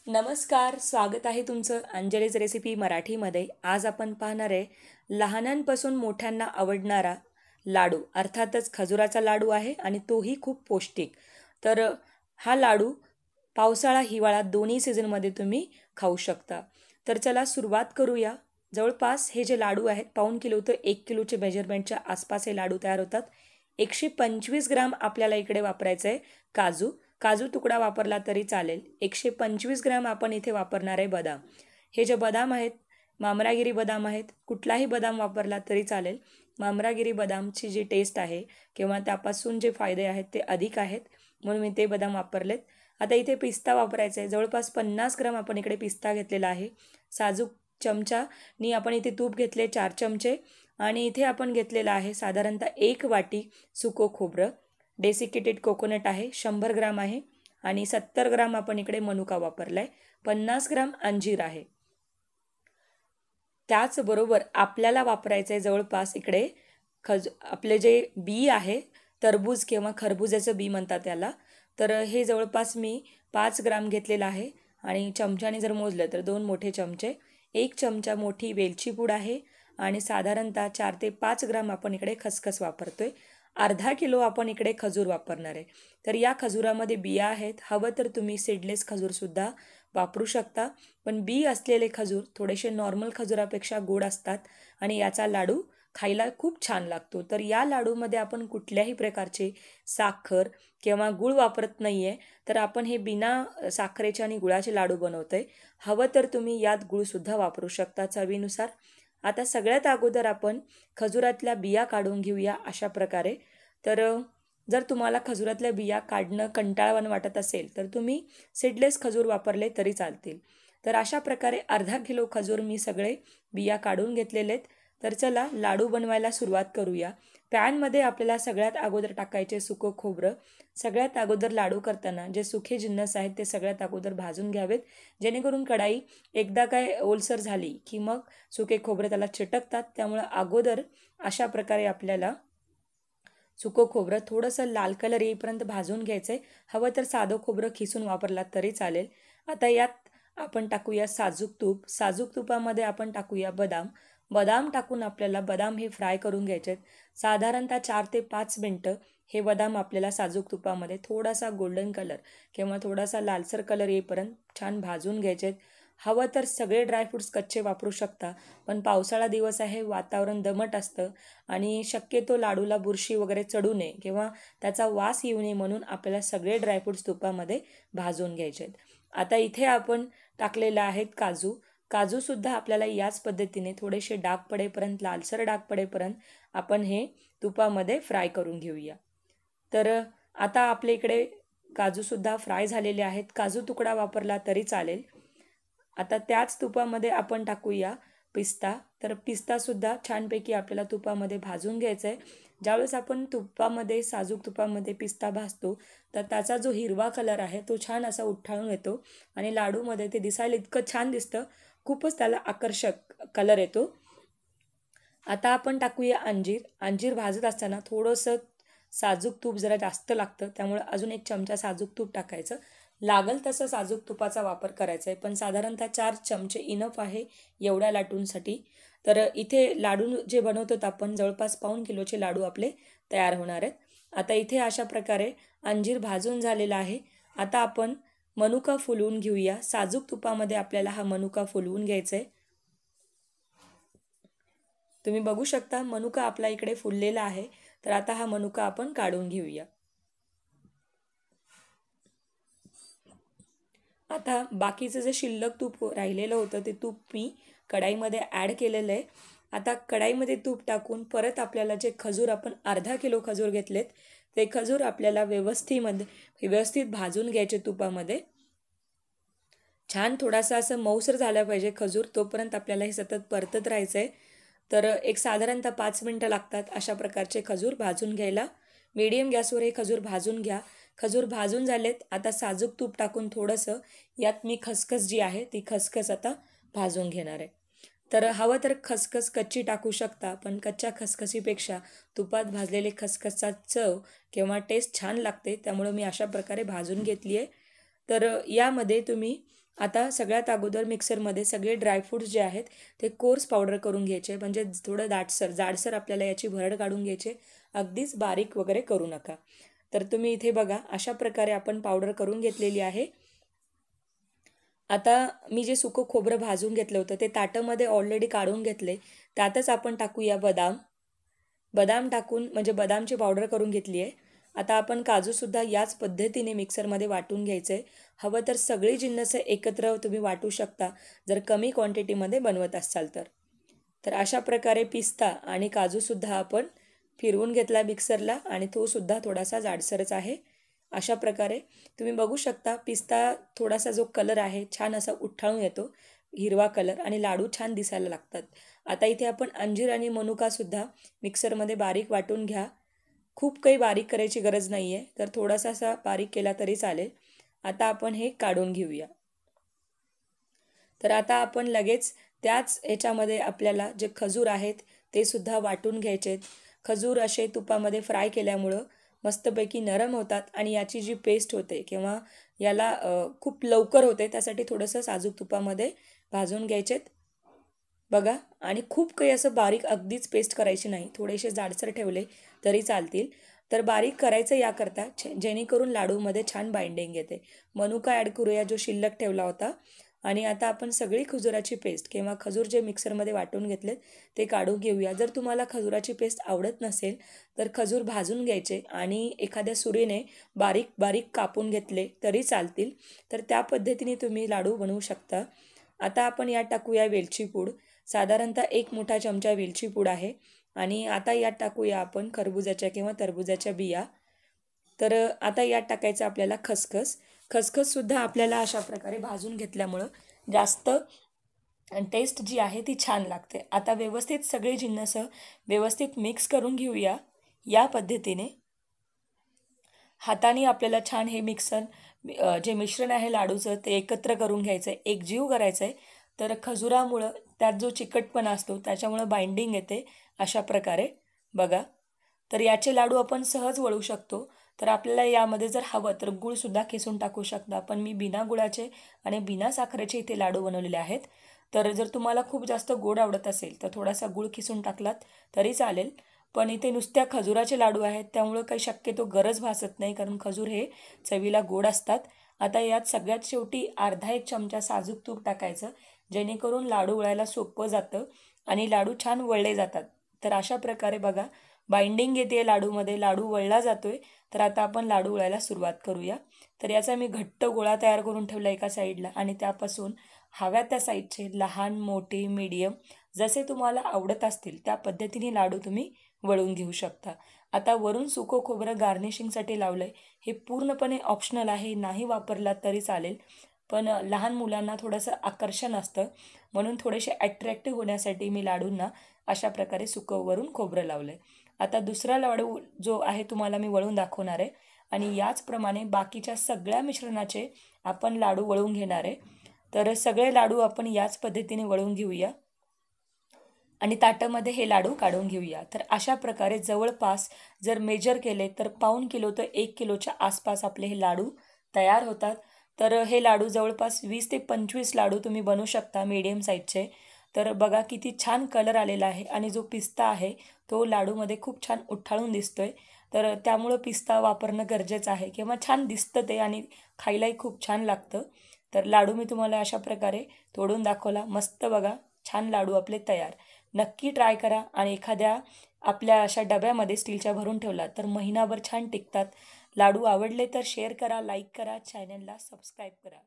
नमस्कार, स्वागत आहे तुमचं अंजलीच रेसिपी मराठीमध्ये. आज आपण पाहणार आहे लहानांपासून मोठ्यांना आवडणारा लाडू. अर्थातच खजुराचा लाडू आहे आणि तोही खूप पौष्टिक. हा लाडू पावसाळा, हिवाळा दोन्ही सीझनमध्ये तुम्ही खाऊ शकता. तर चला सुरुवात करूया. जवळपास हे जे लाडू आहेत, पाऊण किलो ते 1 किलोचे मेजरमेंटच्या आसपास हे लाडू तयार होतात. 125 ग्राम आपल्याला इकडे वापरायचं आहे काजू. काजू तुकडा वापरला तरी चालेल. 125 ग्रॅम आपण इथे वापरणार आहे बदाम. हे जे बदाम आहेत, मामरागिरी बदाम आहेत. कुठलाही बदाम वापरला तरी चालेल. मामरागिरी बदामची जी टेस्ट आहे किंवा त्यापासून जे फायदे आहेत ते अधिक आहेत, म्हणून मी ते बदाम वापरलेत. आता इथे पिस्ता वापरायचा आहे. जवळपास 50 ग्राम आपण इकडे पिस्ता घेतलेला आहे. साजूक चमचानी आपण इथे तूप घेतले 4 चमचे आणि इथे आपण घेतलेलं आहे साधारणतः 1 वाटी सुकं खोबरं. डेसिकेटेड कोकोनट आहे 100 ग्राम आहे आणि 70 ग्राम आपण इकडे मनुका वापरला आहे. 50 ग्राम अंजीर आहे. त्याचबरोबर आपल्याला वापरायचं आहे जवळपास इकडे आपले जे बी आहे, टरबूज किंवा खरबुजाचं बी म्हणतात त्याला. तर हे जवळपास मी 5 ग्राम घेतलेलं आहे आणि चमच्याने जर मोजलं तर 2 मोठे चमचे. 1 चमचा मोठी वेलची पूड आहे आणि साधारणतः 4 ते 5 ग्राम आपण इकडे खसखस वापरतोय. अर्धा किलो आपण इकडे खजूर वापरणार आहे. तर या खजुरामध्ये बिया आहेत. हवं तर तुम्ही सीडलेस खजूरसुद्धा वापरू शकता. पण बी असलेले खजूर थोडेसे नॉर्मल खजुरापेक्षा गोड असतात आणि याचा लाडू खायला खूप छान लागतो. तर या लाडूमध्ये आपण कुठल्याही प्रकारचे साखर किंवा गूळ वापरत नाही आहे. तर आपण हे बिना साखरेचे आणि गुळाचे लाडू बनवतो आहे. हवं तर तुम्ही यात गूळसुद्धा वापरू शकता चवीनुसार. आता सगळ्यात अगोदर आपण खजुरातल्या बिया काढून घेऊया अशा प्रकारे. तर जर तुम्हाला खजुरातल्या बिया काढणं कंटाळवाणं वाटत असेल तर तुम्ही सीडलेस खजूर वापरले तरी चालतील. तर अशा प्रकारे अर्धा किलो खजूर मी सगळे बिया काढून घेतलेले आहेत. तर चला लाडू बनवायला सुरुवात करूया. पॅनमध्ये आपल्याला सगळ्यात अगोदर टाकायचे सुकं खोबरं. सगळ्यात अगोदर लाडू करताना जे सुखे जिन्नस आहेत ते सगळ्यात अगोदर भाजून घ्यावेत, जेणेकरून कढाई एकदा काय ओलसर झाली की मग सुके खोबरे त्याला चिटकतात. त्यामुळं अगोदर अशा प्रकारे आपल्याला सुकं खोबरं थोडंसं लाल कलर येईपर्यंत भाजून घ्यायचं आहे. हवं तर साधं खोबरं खिसून वापरलात तरी चालेल. आता यात आपण टाकूया साजूक तूप. साजूक तुपामध्ये आपण टाकूया बदाम. बदाम टाकून आपल्याला बदाम हे फ्राय करून घ्यायचे आहेत. साधारणतः 4 ते 5 मिनटं हे बदाम आपल्याला साजूक तुपामध्ये थोडासा गोल्डन कलर किंवा थोडासा लालसर कलर येईपर्यंत छान भाजून घ्यायचे आहेत. हवं तर सगळे ड्रायफ्रूट्स कच्चे वापरू शकता, पण पावसाळा दिवस आहे, वातावरण दमट असतं आणि शक्यतो लाडूला बुरशी वगैरे चढू नये किंवा त्याचा वास येऊ नये म्हणून आपल्याला सगळे ड्रायफ्रूट्स तुपामध्ये भाजून घ्यायचे आहेत. आता इथे आपण टाकलेलं आहेत काजू. काजूसुद्धा आपल्याला याच पद्धतीने थोडेसे डाग पडेपर्यंत, लालसर डाग पडेपर्यंत आपण हे तुपामध्ये फ्राय करून घेऊया. तर आता आपल्या इकडे काजूसुद्धा फ्राय झालेले आहेत. काजू तुकडा वापरला तरी चालेल. आता त्याच तुपामध्ये आपण टाकूया पिस्ता. तर पिस्तासुद्धा छानपैकी आपल्याला तुपामध्ये भाजून घ्यायचं आहे. ज्यावेळेस आपण तुपामध्ये, साजूक तुपामध्ये पिस्ता भाजतो तर त्याचा जो हिरवा कलर आहे तो छान असा उठ्ठाळून येतो आणि लाडूमध्ये ते दिसायला इतकं छान दिसतं, खूपच त्याला आकर्षक कलर येतो. आता आपण टाकूया अंजीर. अंजीर भाजत असताना थोडंसं साजूक तूप जरा जास्त लागतं, त्यामुळे अजून 1 चमचा साजूक तूप टाकायचं. लागल तसं साजूक तुपाचा वापर करायचा आहे, पण साधारणतः 4 चमचे इनफ आहे एवढ्या लाडूंसाठी. तर इथे लाडू जे बनवतो आपण जवळपास पाऊण किलोचे लाडू आपले तयार होणार आहेत. आता इथे अशा प्रकारे अंजीर भाजून झालेला आहे. आता आपण मनुका फुलवून घेऊया. साजूक तुपामध्ये आपल्याला हा मनुका फुलवून घ्यायचा आहे. तुम्ही बघू शकता मनुका आपला इकडे फुललेला आहे. तर आता हा मनुका आपण काढून घेऊया. आता बाकीचं जे शिल्लक तूप राहिलेलं होतं ते तूप मी कढाईमध्ये ॲड केलेलं आहे. आता कढाईमध्ये तूप टाकून परत आपल्याला जे खजूर आपण अर्धा किलो खजूर घेतलेत ते खजूर आपल्याला व्यवस्थित भाजून घ्यायचे तुपामध्ये. छान थोडासा असं मऊसर झाला पाहिजे खजूर, तोपर्यंत आपल्याला हे सतत परतत राहायचं आहे. तर एक साधारणतः 5 मिनटं लागतात अशा प्रकारचे खजूर भाजून घ्यायला. मीडियम गॅसवर हे खजूर भाजून घ्या. खजूर भाजून झालेत. आता साजूक तूप टाकून थोडंसं यात मी खसखस जी आहे ती खसखस आता भाजून घेणार आहे. तर हवं तर खसखस कच्ची टाकू शकता, पण कच्च्या खसखसीपेक्षा तुपात भाजलेले खसखसचा चव किंवा टेस्ट छान लागते, त्यामुळं मी अशा प्रकारे भाजून घेतली आहे. तर यामध्ये तुम्ही आता सगळ्यात अगोदर मिक्सरमध्ये सगळे ड्रायफ्रूट्स जे आहेत ते कोर्स पावडर करून घ्यायचे, म्हणजे थोडं जाडसर आपल्याला याची भरड काढून घ्यायचे, अगदीच बारीक वगैरे करू नका. तर तुम्ही इथे बघा अशा प्रकारे आपण पावडर करून घेतलेली आहे. आता मी जे सुकं खोबरं भाजून घेतलं होतं ते ताटामध्ये ऑलरेडी काढून घेतले. त्यातच आपण टाकूया बदाम. बदाम टाकून म्हणजे बदामची पावडर करून घेतली आहे. आता आपण काजूसुद्धा याच पद्धतीने मिक्सरमध्ये वाटून घ्यायचं आहे. हवं तर सगळी जिन्नस एकत्र तुम्ही वाटू शकता, जर कमी क्वांटिटीमध्ये बनवत असाल तर. तर अशा प्रकारे पिस्ता आणि काजूसुद्धा आपण फिरवून घेतला मिक्सरला आणि तो सुद्धा थोडासा जाडसरच आहे. अशा प्रकारे तुम्ही बघू शकता पिस्ता थोडासा जो कलर आहे छान असा उठाळून येतो, हिरवा कलर, आणि लाडू छान दिसायला लागतात. आता इथे आपण अंजीर आणि मनुकासुद्धा मिक्सरमध्ये बारीक वाटून घ्या. खूप काही बारीक करायची गरज नाही आहे, तर थोडासा असा बारीक केला तरी चालेल. आता आपण हे काढून घेऊया. तर आता आपण लगेच त्याच ह्याच्यामध्ये आपल्याला जे खजूर आहेत ते सुद्धा वाटून घ्यायचे आहेत. खजूर असे तुपामध्ये फ्राय केल्यामुळं मस्तपैकी नरम होतात आणि याची जी पेस्ट होते किंवा याला खूप लवकर होते, त्यासाठी थोडंसं साजूक तुपामध्ये भाजून घ्यायचेत. बघा, आणि खूप काही असं बारीक अगदीच पेस्ट करायची नाही, थोडेसे जाडसर ठेवले तरी चालतील. तर बारीक करायचं याकरता जेणेकरून लाडूमध्ये छान बाइंडिंग येते. मनुका ॲड करूया जो शिल्लक ठेवला होता. आणि आता आपण सगळी खजुराची पेस्ट किंवा खजूर जे मिक्सरमध्ये वाटून घेतलेत ते काढून घेऊया. जर तुम्हाला खजुराची पेस्ट आवडत नसेल तर खजूर भाजून घ्यायचे आणि एखाद्या सुरीने बारीक बारीक कापून घेतले तरी चालतील. तर त्या पद्धतीने तुम्ही लाडू बनवू शकता. आता आपण यात टाकूया वेलची पूड. साधारणतः 1 मोठा चमचा वेलची पूड आहे. आणि आता यात टाकूया आपण खरबुजाच्या किंवा टरबुजाच्या बिया. तर आता यात टाकायचं आपल्याला खसखस. खसखससुद्धा आपल्याला अशा प्रकारे भाजून घेतल्यामुळं जास्त टेस्ट जी आहे ती छान लागते. आता व्यवस्थित सगळे जिन्नस व्यवस्थित मिक्स करून घेऊया. या पद्धतीने हाताने आपल्याला छान हे जे मिश्रण आहे लाडूचं ते एकत्र करून घ्यायचं आहे, एकजीव करायचं आहे. तर खजुरामुळं त्यात जो चिकटपणा असतो त्याच्यामुळं बाइंडिंग येते अशा प्रकारे. बघा, तर याचे लाडू आपण सहज वळू शकतो. तर आपल्याला यामध्ये जर हवं तर गूळसुद्धा किसून टाकू शकता. पण मी बिना गुळाचे आणि बिना साखरेचे इथे लाडू बनवलेले आहेत. तर जर तुम्हाला खूप जास्त गोड आवडत असेल तर थोडासा गूळ किसून टाकलात तरी चालेल. पण इथे नुसत्या खजुराचे लाडू आहेत त्यामुळं काही शक्यतो गरज भासत नाही, कारण खजूर हे चवीला गोड असतात. आता यात सगळ्यात शेवटी अर्धा 1 चमचा साजूक तूप टाकायचं, जेणेकरून लाडू वळायला सोपं जातं आणि लाडू छान वळले जातात. तर अशा प्रकारे बघा बाइंडिंग येते लाडूमध्ये, लाडू वळला जातोय. तर आता आपण लाडू वळायला सुरुवात करूया. तर याचा मी घट्ट गोळा तयार करून ठेवला एका साईडला आणि त्यापासून हव्या त्या साईजचे लहान, मोठे, मीडियम जसे तुम्हाला आवडत असतील त्या पद्धतीने लाडू तुम्ही वळून घेऊ शकता. आता वरून सुकं खोबरं गार्निशिंगसाठी लावलं आहे. हे पूर्णपणे ऑप्शनल आहे, नाही वापरलात तरी चालेल. पण लहान मुलांना थोडंसं आकर्षण असतं, म्हणून थोडेसे अट्रॅक्टिव्ह होण्यासाठी मी लाडूंना अशा प्रकारे सुकं वरून खोबरं लावलं आहे. आता दुसरा लाडू जो आहे तुम्हाला मी वळून दाखवणार आहे आणि याचप्रमाणे बाकीच्या सगळ्या मिश्रणाचे आपण लाडू वळून घेणार आहे. तर सगळे लाडू आपण याच पद्धतीने वळून घेऊया आणि ताटामध्ये हे लाडू काढून घेऊया. तर अशा प्रकारे जवळपास जर मेजर केले तर पाऊण किलो ते 1 किलोच्या आसपास आपले हे लाडू तयार होतात. तर हे लाडू जवळपास 20 ते 25 लाडू तुम्ही बनवू शकता मीडियम साईजचे. तर बघा किती छान कलर आलेला आहे आणि जो पिस्ता आहे तो लाडूमध्ये खूप छान उठाळून दिसतोय. तर त्यामुळं पिस्ता वापरणं गरजेचं आहे किंवा छान दिसतं ते आणि खायलाही खूप छान लागतं. तर लाडू मी तुम्हाला अशा प्रकारे तोडून दाखवला. मस्त बघा, छान लाडू आपले तयार. नक्की ट्राय करा आणि एखाद्या आपल्या अशा डब्यामध्ये स्टीलच्या भरून ठेवला तर महिनाभर छान टिकतात. लाडू आवडले तर शेअर करा, लाईक करा, चॅनलला सबस्क्राईब करा.